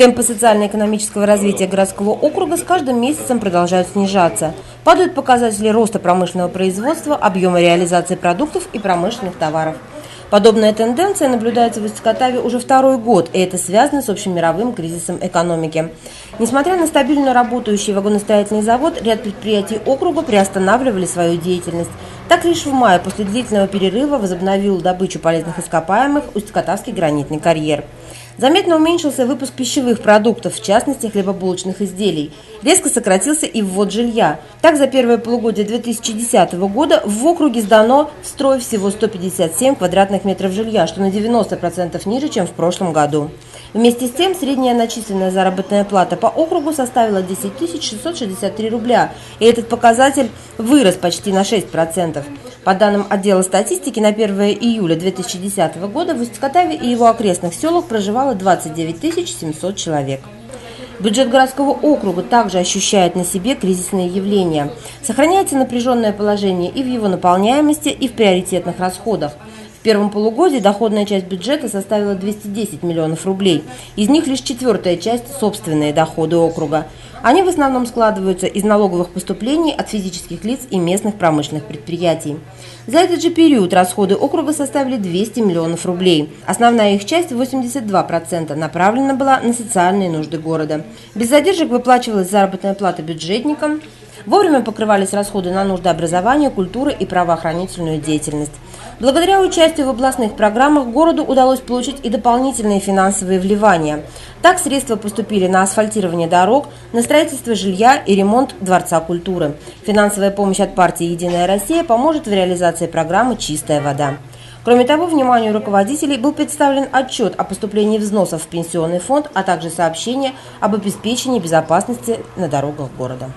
Темпы социально-экономического развития городского округа с каждым месяцем продолжают снижаться. Падают показатели роста промышленного производства, объема реализации продуктов и промышленных товаров. Подобная тенденция наблюдается в Усть-Катаве уже второй год, и это связано с общемировым кризисом экономики. Несмотря на стабильно работающий вагоностроительный завод, ряд предприятий округа приостанавливали свою деятельность. Так, лишь в мае после длительного перерыва возобновил добычу полезных ископаемых Усть-Катавский гранитный карьер. Заметно уменьшился выпуск пищевых продуктов, в частности хлебобулочных изделий. Резко сократился и ввод жилья. Так, за первое полугодие 2010 года в округе сдано в строй всего 157 квадратных метров жилья, что на 90% ниже, чем в прошлом году. Вместе с тем, средняя начисленная заработная плата по округу составила 10 663 рубля, и этот показатель вырос почти на 6%. По данным отдела статистики, на 1 июля 2010 года в Усть-Катаве и его окрестных селах проживало 29 700 человек. Бюджет городского округа также ощущает на себе кризисные явления. Сохраняется напряженное положение и в его наполняемости, и в приоритетных расходах. В первом полугодии доходная часть бюджета составила 210 миллионов рублей. Из них лишь четвертая часть – собственные доходы округа. Они в основном складываются из налоговых поступлений от физических лиц и местных промышленных предприятий. За этот же период расходы округа составили 200 миллионов рублей. Основная их часть, 82%, направлена была на социальные нужды города. Без задержек выплачивалась заработная плата бюджетникам. Вовремя покрывались расходы на нужды образования, культуры и правоохранительную деятельность. Благодаря участию в областных программах городу удалось получить и дополнительные финансовые вливания. Так, средства поступили на асфальтирование дорог, на строительство жилья и ремонт Дворца культуры. Финансовая помощь от партии «Единая Россия» поможет в реализации программы «Чистая вода». Кроме того, вниманию руководителей был представлен отчет о поступлении взносов в пенсионный фонд, а также сообщение об обеспечении безопасности на дорогах города.